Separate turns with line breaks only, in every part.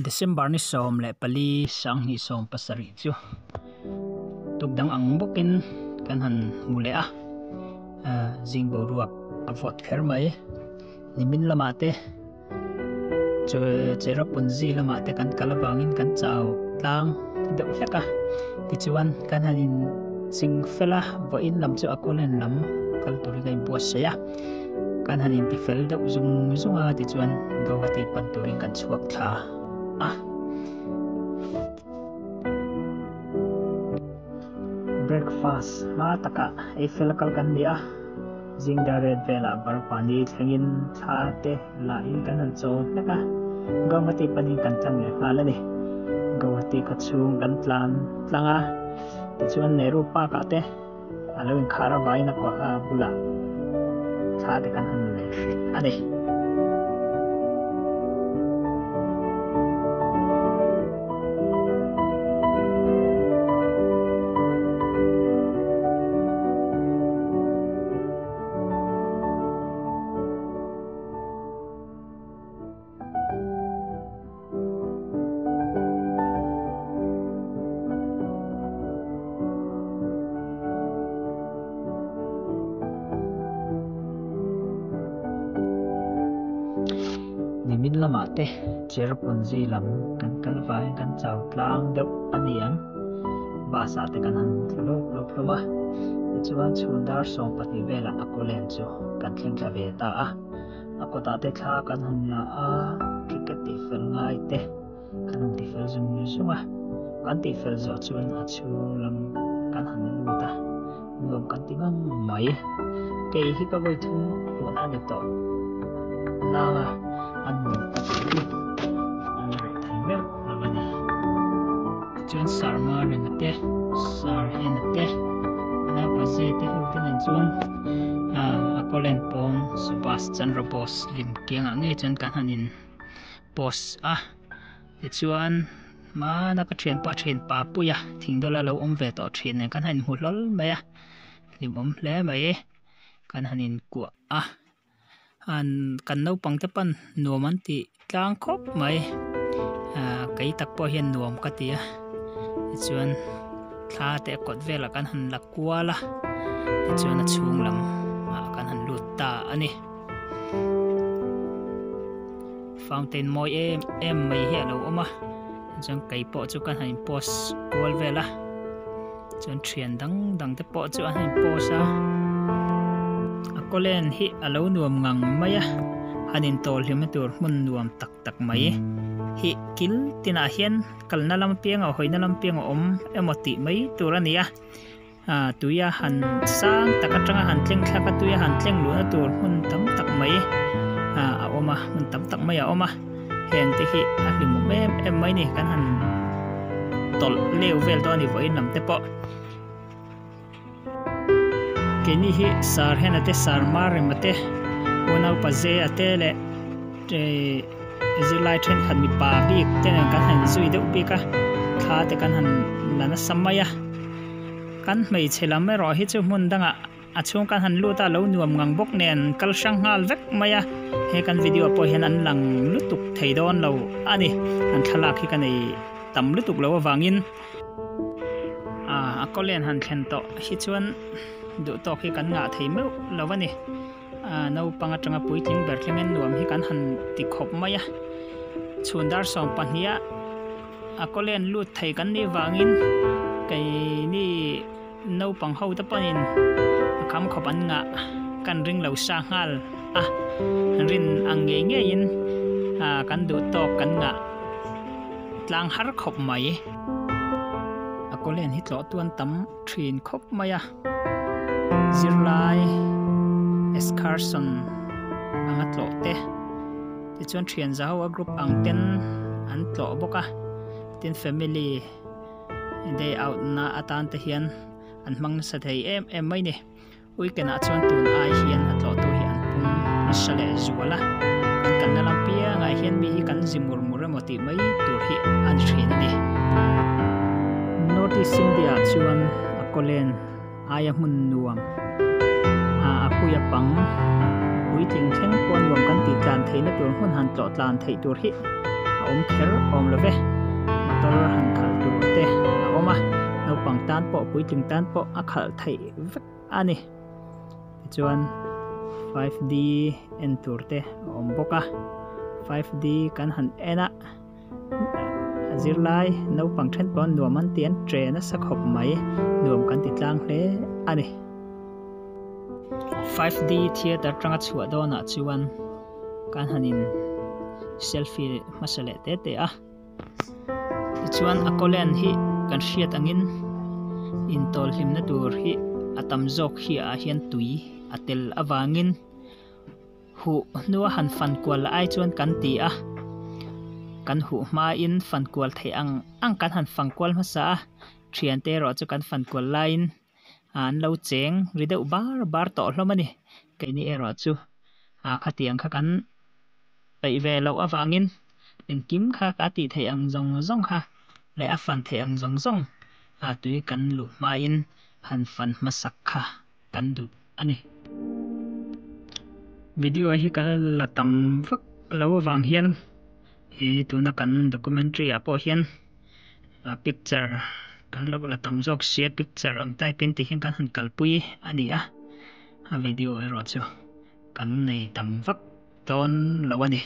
December ni som le pali sang ni som pasari chu tugdang ang bokin kan han mule jing bo ruak avot kher mai nimin lamate chera punji lamate kan kalawangin kan chau tlang de feka tichuan kan hanin sing fela vo in lam chu akolen lam kal turi gai bosia kan hanin ti fel de zung zunga tichuan gawati pan turi kan chuak tha breakfast ma taka e fel kal kan dia jing daret vela bar pani thengin tha te la in kan han chaw naka gawati panin kan chang le hala ni gawati ka chung kan tlanga tichuan ne rupa ka te alawin khara vai na ko bula tha te kan han le ade nimin lamate chera punji lam kan kalwai kan chau tlang deuh aniang basa te kan han lok loma chuan chundar som pati vela akolen chu kan thleng tla ve ta akota te thla kan han la cricket ti fel ngai te kan ti fel zum zunga kan ti fel zo chuan chu lam kan han luta ngom kan ti ngam mai ke hi ka goi thu won ani to na ăn mel lamani chuan sarma ren te sar hen te na pase te hu te nan chuan akolen pon Subhash Chandra Bose lim kiang nge chuan kan hanin Bose te chuan ma na ka thian pa puya thingdola lo om ve to thin ne kan han hu lol mai lim om hle mai kan hanin ku an kan no pang te pan nuam ti tlang khop mai kai tak po hian nuam ka tia chuan thla te kot vela kan han la kwala chuan a chung lam kan han lut ta ani fountain moi em mai hi lo oma chuan kai po chu kan han post kwal vela chuan thian dang te po chu an han post kolen hi alo nuam ngang maya hanin tol him tur mun nuam tak mai hi kil tina hian kalna lam piang hoina lam piang om emoti mai turania tuya han sang takatanga han tleng thaka tuya han tleng lu na tur mun tam tak mai oma mun tam tak mai oma hen te hi himu em mai ni kan han tol leu vel to ni voi nam te po kini hi sar hen ate sar mar mate onau paze ate le zilai thren khan mi pa bi ten kan han zui de upi ka kha te kan han lana samaya kan mei chelam me ro hi chu mun danga achung kan han lu ta lo nuam ngang bok nen kal sang hal vek maya he kan video po hen an lang lutuk theidon lo ani an thalak hi kan ei tam lutuk lo wangin akolen han thlen to hi chuan du to khi kan nga thei meu lawani no panga tanga puitling bertlengen nuam hi kan han ti khop maya chundar som pahnia akolen lut thei kan ni wangin kai ni no pang ho ta panin kham khopan nga kan ring lo sa ngal rin ange nge in kan du to kan nga tlang har khop mai akolen hi tlo tuan tam thin khop maya zirlai excursion angat lo te chuan thian zaho group ang ten an tlo boka tin family day out na atan te hian an mang sa thei em mai ni weekend chuan tun ai hian atlo to hi an pum sale zuala kan na lampia ngai hian mi kan zimur muremoti mai tur hi an thrin ni Northeast India chuan akolen aya mun nuam akuya pang uitling theng pon nuam kan ti tlan theina tur hun han tlo tlan thei tur hi kher love motor han khal tu te oma no pang tan po puiting tan po a khal thei vek ani chuan 5D en turte boka 5D kan han ena zirlai no pang then pon nuam an tian train a sakhop mai nuam kan ti tlang hle ani 5D theater tanga chhuwa dona chuan kan hanin selfie masale te a chuan akolen hi kan hriat angin in tol hlimna tur hi atam jok hi a hian tui atel awangin hu nuwa han fan kwal ai chuan kan ti a kan hu ma in fan kwal thei ang kan han fang kwal ma sa thian te ro chu kan fan kwal line an lo cheng rideu bar to hlomani keini ero chu a khatiang kha kan pei ve lo awangin in kim kha ka ti thei ang zong kha le a fan thei ang zong a tui kan lu ma in han fan masak kha kan du ani video hi kan la tam vak lo wang hian hi tuna kan documentary a po hian picture kan lo la tam jok share picture ang tai pin ti hian kan han kalpui ani a video ero chu kan nei tam vak ton lo ani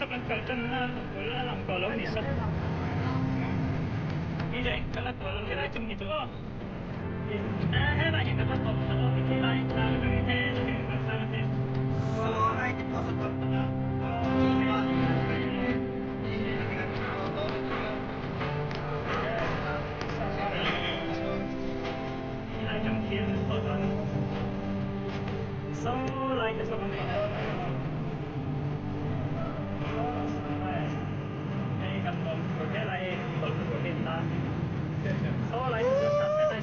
sa pagkaltan na wala lang kolong ni sa hindi kalat wala nila itong ito ba yung kalat ko hindi lang sa so like this one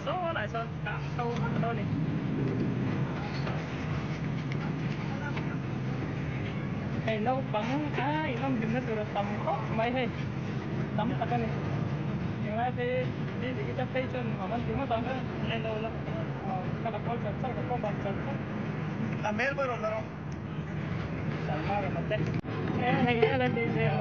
số lại sao cả sâu đâu này hay lâu bằng lâu dừng nó rồi tầm khó mấy hay tắm tất cả này nhưng mà thì cái chấp phê chân mà vẫn tiếng nó tầm lên lâu lắm các bạn coi chân sắc các con bằng chân
Melbourne no.
Salmaro mate. Nagala din siya.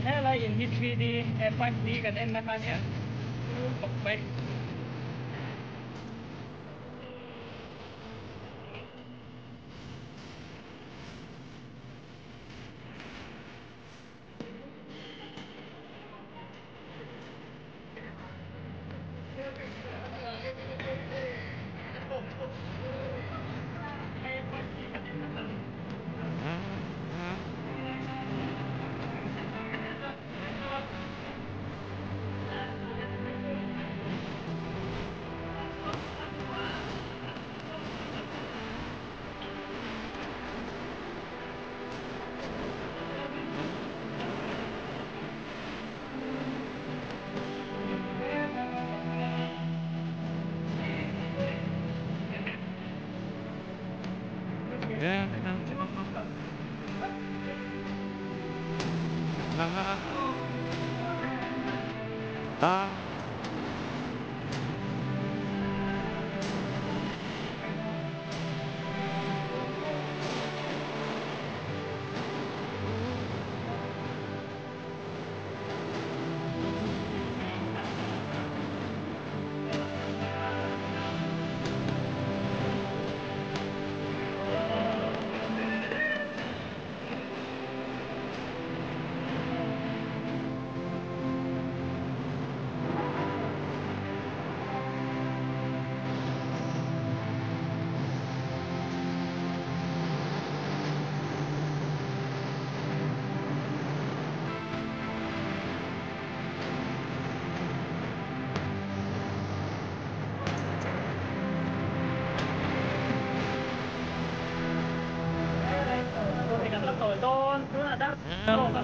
Thế là in hit 3D em quay đi gần em năm nay bọc bay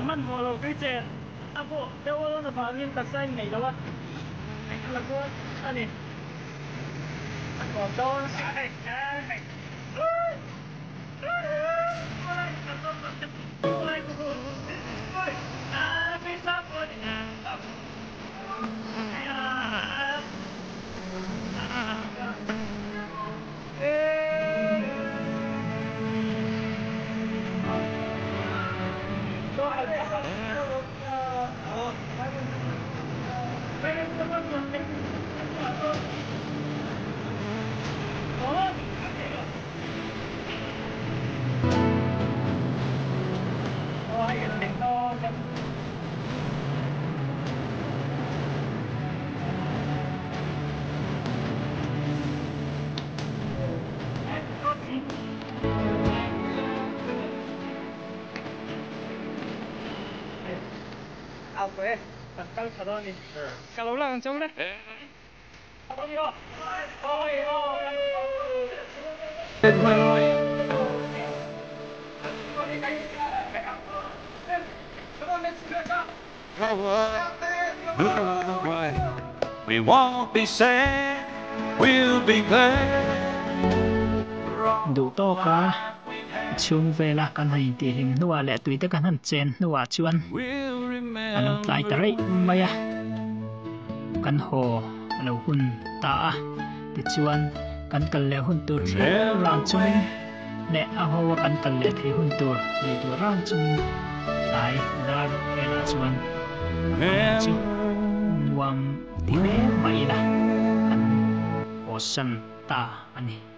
มันโมโลฟิเจนอ่ะพวกเดี๋ยวเราจะพามินตัดเส้นไหนแล้ววะแล้วก็อันนี้ก่อนโดนใช่Apa Pascal Sadoni. Kalau ulang coba deh.
We won't be sad, we'll be glad.
Đủ to cả chung về là cần hay thì hình nua lẽ tùy tới cần hẳn trên nua chuan anh ông lại tới mày à cần hồ lâu hun ta thì chuan cần lẽ hun tu rang chung lẽ à hồ cần lẽ thì hun tu thì tu rang chung lại ra về là chuan chứ muang thì bé mày là anh ocean ta anh